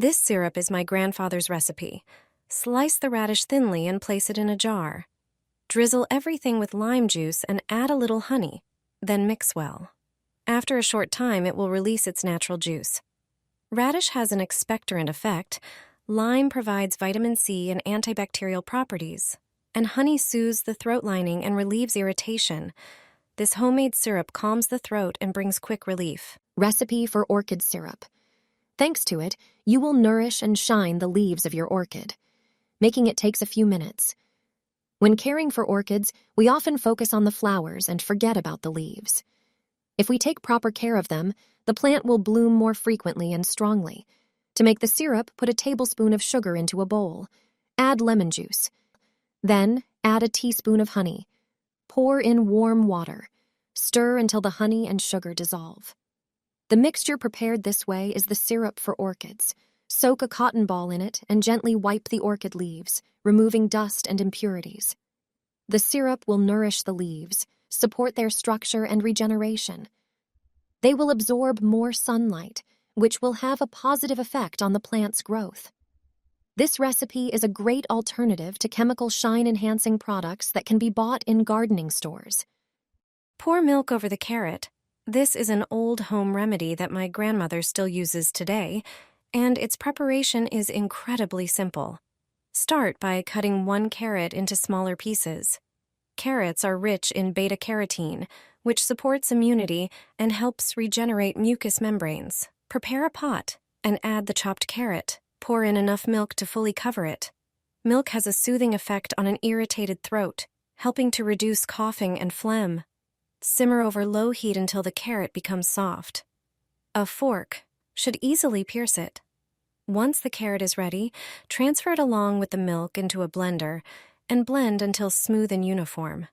This syrup is my grandfather's recipe. Slice the radish thinly and place it in a jar. Drizzle everything with lime juice and add a little honey, then mix well. After a short time, it will release its natural juice. Radish has an expectorant effect, lime provides vitamin C and antibacterial properties, and honey soothes the throat lining and relieves irritation. This homemade syrup calms the throat and brings quick relief. Recipe for orchid syrup. Thanks to it, you will nourish and shine the leaves of your orchid. Making it takes a few minutes. When caring for orchids, we often focus on the flowers and forget about the leaves. If we take proper care of them, the plant will bloom more frequently and strongly. To make the syrup, put a tablespoon of sugar into a bowl. Add lemon juice. Then, add a teaspoon of honey. Pour in warm water. Stir until the honey and sugar dissolve. The mixture prepared this way is the syrup for orchids. Soak a cotton ball in it and gently wipe the orchid leaves, removing dust and impurities. The syrup will nourish the leaves, support their structure and regeneration. They will absorb more sunlight, which will have a positive effect on the plant's growth. This recipe is a great alternative to chemical shine-enhancing products that can be bought in gardening stores. Pour milk over the carrot. This is an old home remedy that my grandmother still uses today, and its preparation is incredibly simple. Start by cutting one carrot into smaller pieces. Carrots are rich in beta-carotene, which supports immunity and helps regenerate mucous membranes. Prepare a pot and add the chopped carrot. Pour in enough milk to fully cover it. Milk has a soothing effect on an irritated throat, helping to reduce coughing and phlegm. Simmer over low heat until the carrot becomes soft. A fork should easily pierce it. Once the carrot is ready, transfer it along with the milk into a blender and blend until smooth and uniform.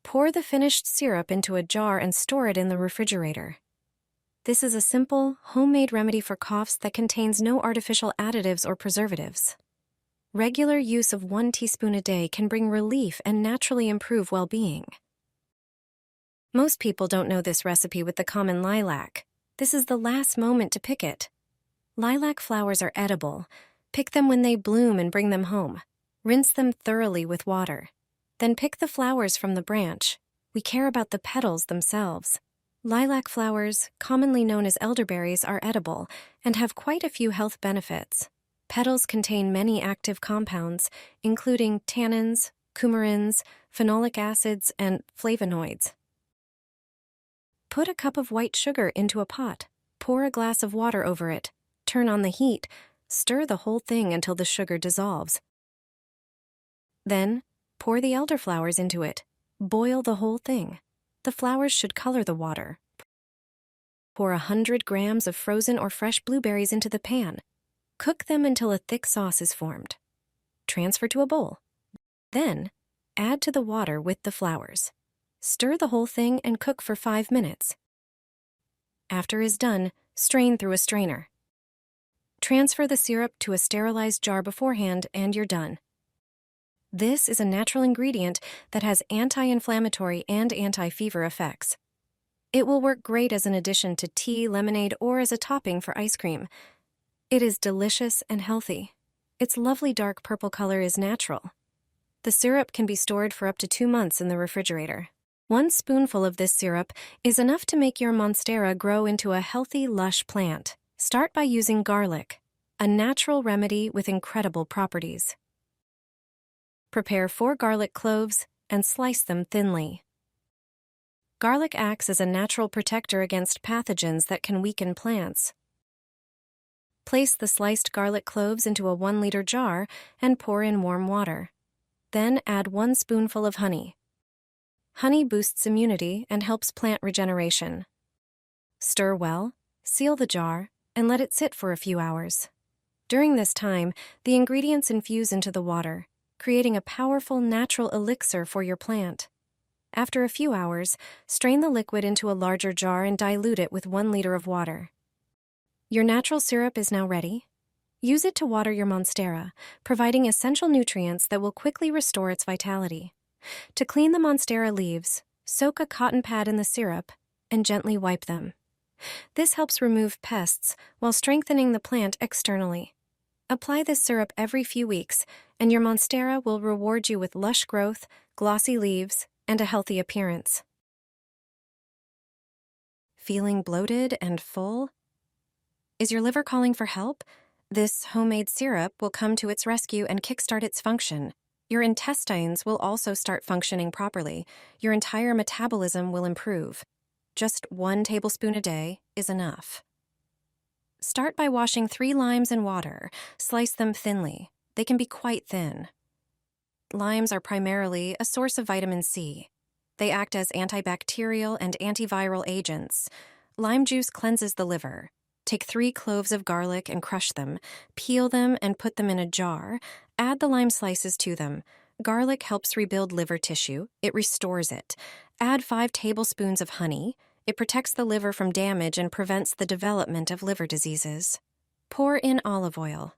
Pour the finished syrup into a jar and store it in the refrigerator. This is a simple, homemade remedy for coughs that contains no artificial additives or preservatives. Regular use of 1 teaspoon a day can bring relief and naturally improve well-being. Most people don't know this recipe with the common lilac. This is the last moment to pick it. Lilac flowers are edible. Pick them when they bloom and bring them home. Rinse them thoroughly with water. Then pick the flowers from the branch. We care about the petals themselves. Lilac flowers, commonly known as elderberries, are edible and have quite a few health benefits. Petals contain many active compounds, including tannins, coumarins, phenolic acids, and flavonoids. Put a cup of white sugar into a pot. Pour a glass of water over it. Turn on the heat. Stir the whole thing until the sugar dissolves. Then, pour the elderflowers into it. Boil the whole thing. The flowers should color the water. Pour 100 grams of frozen or fresh blueberries into the pan. Cook them until a thick sauce is formed. Transfer to a bowl. Then, add to the water with the flowers. Stir the whole thing and cook for 5 minutes. After is done, strain through a strainer. Transfer the syrup to a sterilized jar beforehand and you're done. This is a natural ingredient that has anti-inflammatory and anti-fever effects. It will work great as an addition to tea, lemonade, or as a topping for ice cream. It is delicious and healthy. Its lovely dark purple color is natural. The syrup can be stored for up to 2 months in the refrigerator. 1 spoonful of this syrup is enough to make your monstera grow into a healthy, lush plant. Start by using garlic, a natural remedy with incredible properties. Prepare 4 garlic cloves and slice them thinly. Garlic acts as a natural protector against pathogens that can weaken plants. Place the sliced garlic cloves into a 1-liter jar and pour in warm water. Then add 1 spoonful of honey. Honey boosts immunity and helps plant regeneration. Stir well, seal the jar, and let it sit for a few hours. During this time, the ingredients infuse into the water, creating a powerful natural elixir for your plant. After a few hours, strain the liquid into a larger jar and dilute it with 1 liter of water. Your natural syrup is now ready. Use it to water your monstera, providing essential nutrients that will quickly restore its vitality. To clean the monstera leaves, soak a cotton pad in the syrup and gently wipe them. This helps remove pests while strengthening the plant externally. Apply this syrup every few weeks, and your monstera will reward you with lush growth, glossy leaves, and a healthy appearance. Feeling bloated and full? Is your liver calling for help? This homemade syrup will come to its rescue and kickstart its function. Your intestines will also start functioning properly. Your entire metabolism will improve. Just 1 tablespoon a day is enough. Start by washing 3 limes in water. Slice them thinly. They can be quite thin. Limes are primarily a source of vitamin C. They act as antibacterial and antiviral agents. Lime juice cleanses the liver. Take 3 cloves of garlic and crush them. Peel them and put them in a jar. Add the lime slices to them. Garlic helps rebuild liver tissue. It restores it. Add 5 tablespoons of honey. It protects the liver from damage and prevents the development of liver diseases. Pour in olive oil.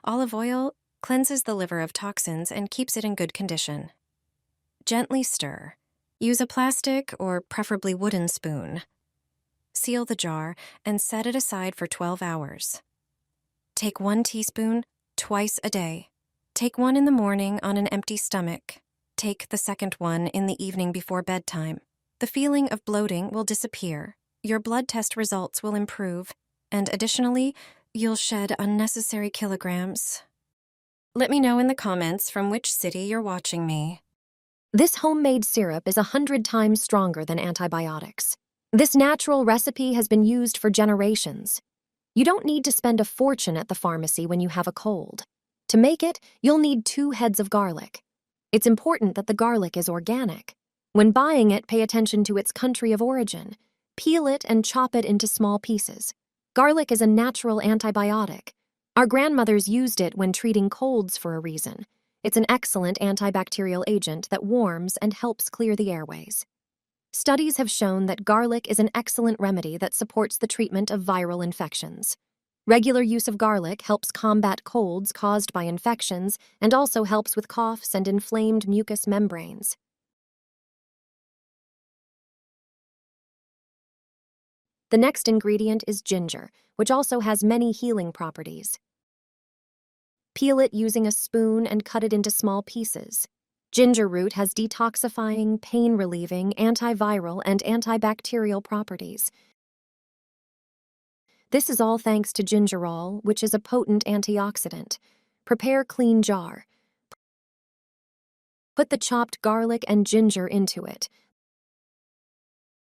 Olive oil cleanses the liver of toxins and keeps it in good condition. Gently stir. Use a plastic or preferably wooden spoon. Seal the jar and set it aside for 12 hours. Take 1 teaspoon twice a day. Take 1 in the morning on an empty stomach. Take the second one in the evening before bedtime. The feeling of bloating will disappear, your blood test results will improve, and additionally, you'll shed unnecessary kilograms. Let me know in the comments from which city you're watching me. This homemade syrup is 100 times stronger than antibiotics. This natural recipe has been used for generations. You don't need to spend a fortune at the pharmacy when you have a cold. To make it, you'll need 2 heads of garlic. It's important that the garlic is organic. When buying it, pay attention to its country of origin. Peel it and chop it into small pieces. Garlic is a natural antibiotic. Our grandmothers used it when treating colds for a reason. It's an excellent antibacterial agent that warms and helps clear the airways. Studies have shown that garlic is an excellent remedy that supports the treatment of viral infections. Regular use of garlic helps combat colds caused by infections and also helps with coughs and inflamed mucous membranes. The next ingredient is ginger, which also has many healing properties. Peel it using a spoon and cut it into small pieces. Ginger root has detoxifying, pain-relieving, antiviral, and antibacterial properties. This is all thanks to gingerol, which is a potent antioxidant. Prepare clean jar. Put the chopped garlic and ginger into it.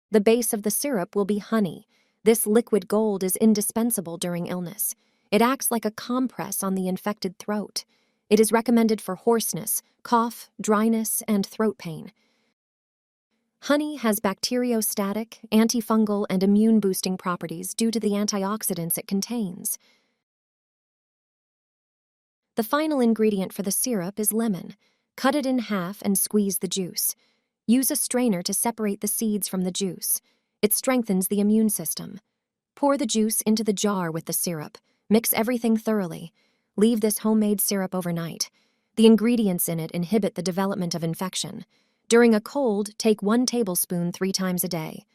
The base of the syrup will be honey. This liquid gold is indispensable during illness. It acts like a compress on the infected throat. It is recommended for hoarseness, cough, dryness, and throat pain. Honey has bacteriostatic, antifungal, and immune-boosting properties due to the antioxidants it contains. The final ingredient for the syrup is lemon. Cut it in half and squeeze the juice. Use a strainer to separate the seeds from the juice. It strengthens the immune system. Pour the juice into the jar with the syrup. Mix everything thoroughly. Leave this homemade syrup overnight. The ingredients in it inhibit the development of infection. During a cold, take 1 tablespoon 3 times a day.